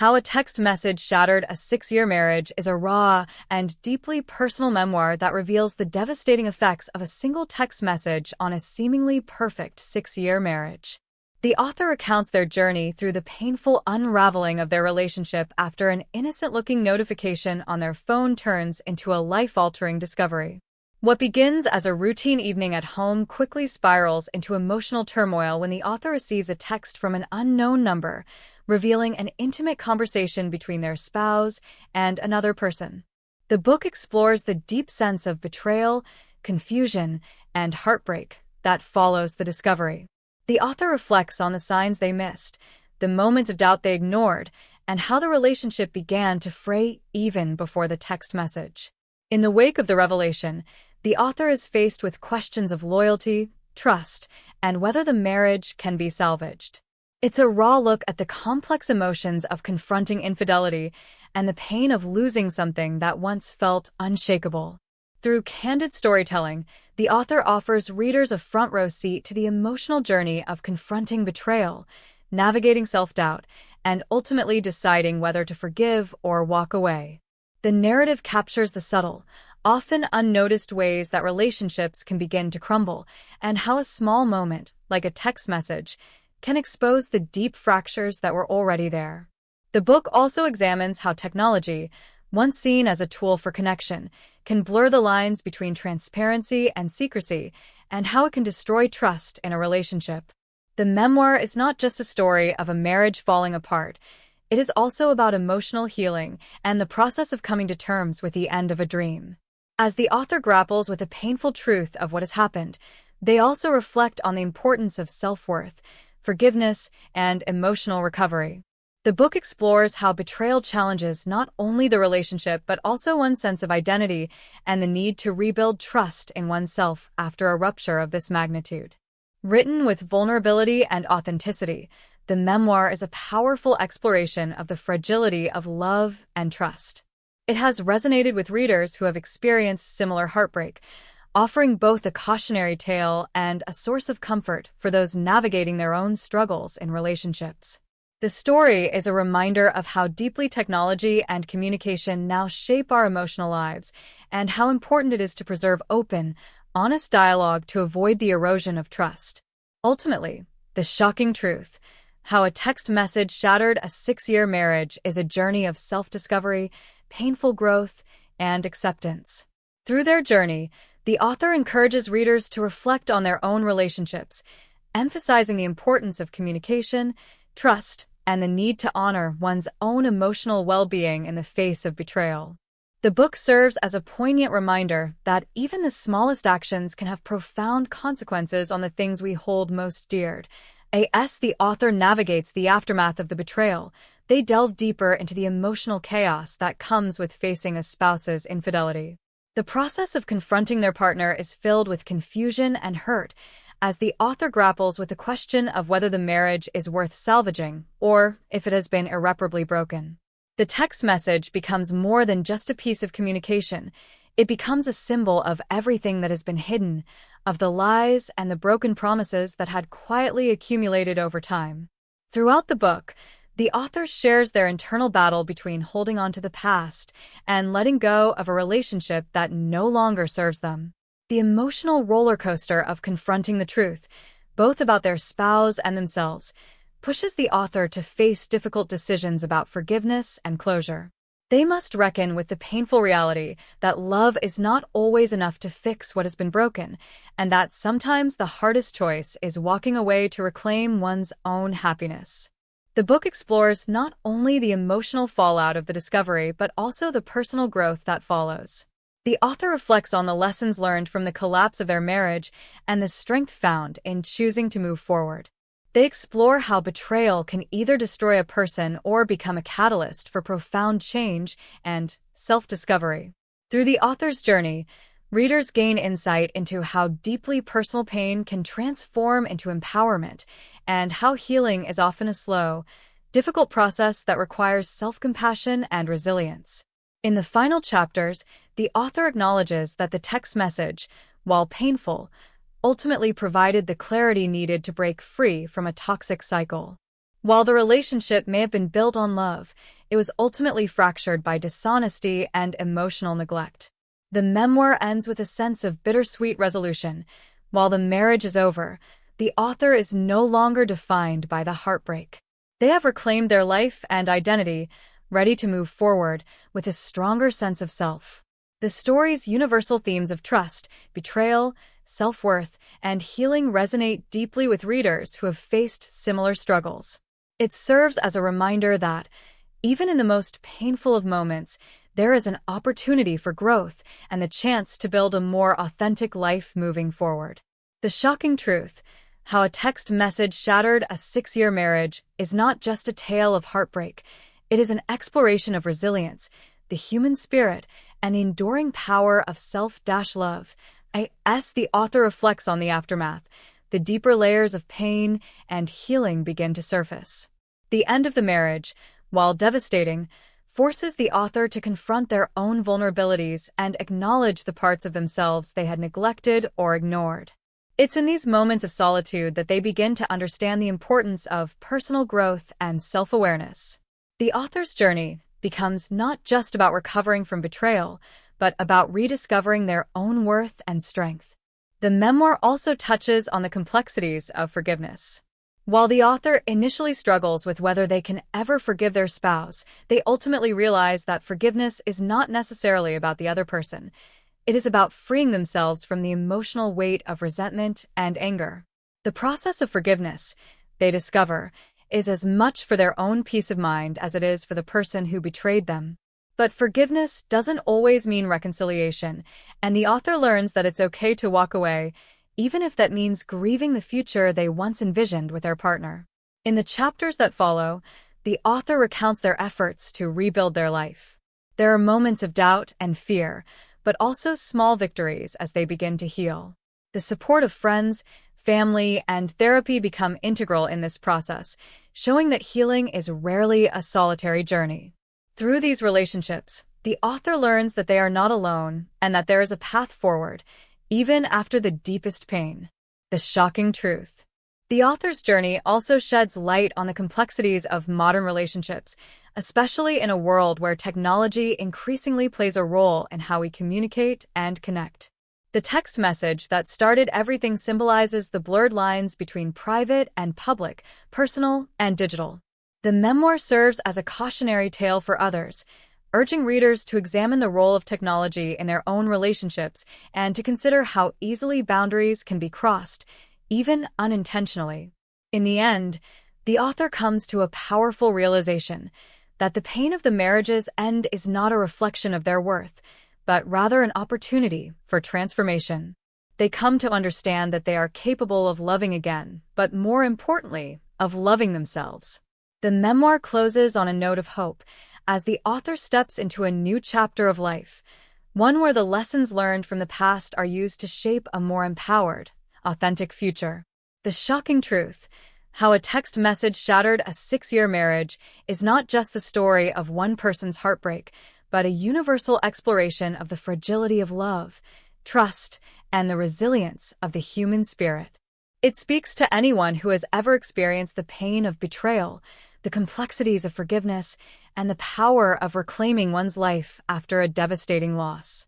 How a Text Message Shattered a Six-Year Marriage is a raw and deeply personal memoir that reveals the devastating effects of a single text message on a seemingly perfect six-year marriage. The author recounts their journey through the painful unraveling of their relationship after an innocent-looking notification on their phone turns into a life-altering discovery. What begins as a routine evening at home quickly spirals into emotional turmoil when the author receives a text from an unknown number, revealing an intimate conversation between their spouse and another person. The book explores the deep sense of betrayal, confusion, and heartbreak that follows the discovery. The author reflects on the signs they missed, the moments of doubt they ignored, and how the relationship began to fray even before the text message. In the wake of the revelation, the author is faced with questions of loyalty, trust, and whether the marriage can be salvaged. It's a raw look at the complex emotions of confronting infidelity and the pain of losing something that once felt unshakable. Through candid storytelling, the author offers readers a front-row seat to the emotional journey of confronting betrayal, navigating self-doubt, and ultimately deciding whether to forgive or walk away. The narrative captures the subtle, often unnoticed ways that relationships can begin to crumble, and how a small moment, like a text message, can expose the deep fractures that were already there. The book also examines how technology, once seen as a tool for connection, can blur the lines between transparency and secrecy, and how it can destroy trust in a relationship. The memoir is not just a story of a marriage falling apart. It is also about emotional healing and the process of coming to terms with the end of a dream. As the author grapples with the painful truth of what has happened, they also reflect on the importance of self-worth, forgiveness, and emotional recovery. The book explores how betrayal challenges not only the relationship but also one's sense of identity and the need to rebuild trust in oneself after a rupture of this magnitude. Written with vulnerability and authenticity, the memoir is a powerful exploration of the fragility of love and trust. It has resonated with readers who have experienced similar heartbreak, offering both a cautionary tale and a source of comfort for those navigating their own struggles in relationships. The story is a reminder of how deeply technology and communication now shape our emotional lives, and how important it is to preserve open, honest dialogue to avoid the erosion of trust. Ultimately, the shocking truth: how a text message shattered a six-year marriage is a journey of self-discovery, painful growth, and acceptance. Through their journey, the author encourages readers to reflect on their own relationships, emphasizing the importance of communication, trust, and the need to honor one's own emotional well-being in the face of betrayal. The book serves as a poignant reminder that even the smallest actions can have profound consequences on the things we hold most dear. As the author navigates the aftermath of the betrayal, they delve deeper into the emotional chaos that comes with facing a spouse's infidelity. The process of confronting their partner is filled with confusion and hurt, as the author grapples with the question of whether the marriage is worth salvaging or if it has been irreparably broken. The text message becomes more than just a piece of communication. It becomes a symbol of everything that has been hidden, of the lies and the broken promises that had quietly accumulated over time. Throughout the book, the author shares their internal battle between holding on to the past and letting go of a relationship that no longer serves them. The emotional roller coaster of confronting the truth, both about their spouse and themselves, pushes the author to face difficult decisions about forgiveness and closure. They must reckon with the painful reality that love is not always enough to fix what has been broken, and that sometimes the hardest choice is walking away to reclaim one's own happiness. The book explores not only the emotional fallout of the discovery but also the personal growth that follows. The author reflects on the lessons learned from the collapse of their marriage and the strength found in choosing to move forward. They explore how betrayal can either destroy a person or become a catalyst for profound change and self-discovery. Through the author's journey, readers gain insight into how deeply personal pain can transform into empowerment and how healing is often a slow, difficult process that requires self-compassion and resilience. In the final chapters, the author acknowledges that the text message, while painful, ultimately provided the clarity needed to break free from a toxic cycle. While the relationship may have been built on love, it was ultimately fractured by dishonesty and emotional neglect. The memoir ends with a sense of bittersweet resolution. While the marriage is over, the author is no longer defined by the heartbreak. They have reclaimed their life and identity, ready to move forward with a stronger sense of self. The story's universal themes of trust, betrayal, self-worth, and healing resonate deeply with readers who have faced similar struggles. It serves as a reminder that, even in the most painful of moments, there is an opportunity for growth and the chance to build a more authentic life moving forward. The shocking truth, how a text message shattered a 6-year marriage, is not just a tale of heartbreak. It is an exploration of resilience, the human spirit, and the enduring power of self-love. As the author reflects on the aftermath, the deeper layers of pain and healing begin to surface. The end of the marriage, while devastating, forces the author to confront their own vulnerabilities and acknowledge the parts of themselves they had neglected or ignored. It's in these moments of solitude that they begin to understand the importance of personal growth and self-awareness. The author's journey becomes not just about recovering from betrayal, but about rediscovering their own worth and strength. The memoir also touches on the complexities of forgiveness. While the author initially struggles with whether they can ever forgive their spouse, they ultimately realize that forgiveness is not necessarily about the other person. It is about freeing themselves from the emotional weight of resentment and anger. The process of forgiveness, they discover, is as much for their own peace of mind as it is for the person who betrayed them. But forgiveness doesn't always mean reconciliation, and the author learns that it's okay to walk away, even if that means grieving the future they once envisioned with their partner. In the chapters that follow, the author recounts their efforts to rebuild their life. There are moments of doubt and fear, but also small victories as they begin to heal. The support of friends, family, and therapy become integral in this process, showing that healing is rarely a solitary journey. Through these relationships, the author learns that they are not alone and that there is a path forward, even after the deepest pain. The shocking truth. The author's journey also sheds light on the complexities of modern relationships, especially in a world where technology increasingly plays a role in how we communicate and connect. The text message that started everything symbolizes the blurred lines between private and public, personal and digital. The memoir serves as a cautionary tale for others, urging readers to examine the role of technology in their own relationships and to consider how easily boundaries can be crossed, even unintentionally. In the end, the author comes to a powerful realization that the pain of the marriage's end is not a reflection of their worth, but rather an opportunity for transformation. They come to understand that they are capable of loving again, but more importantly, of loving themselves. The memoir closes on a note of hope, as the author steps into a new chapter of life, one where the lessons learned from the past are used to shape a more empowered, authentic future. The shocking truth, how a text message shattered a 6-year marriage, is not just the story of one person's heartbreak, but a universal exploration of the fragility of love, trust, and the resilience of the human spirit. It speaks to anyone who has ever experienced the pain of betrayal, the complexities of forgiveness, and the power of reclaiming one's life after a devastating loss.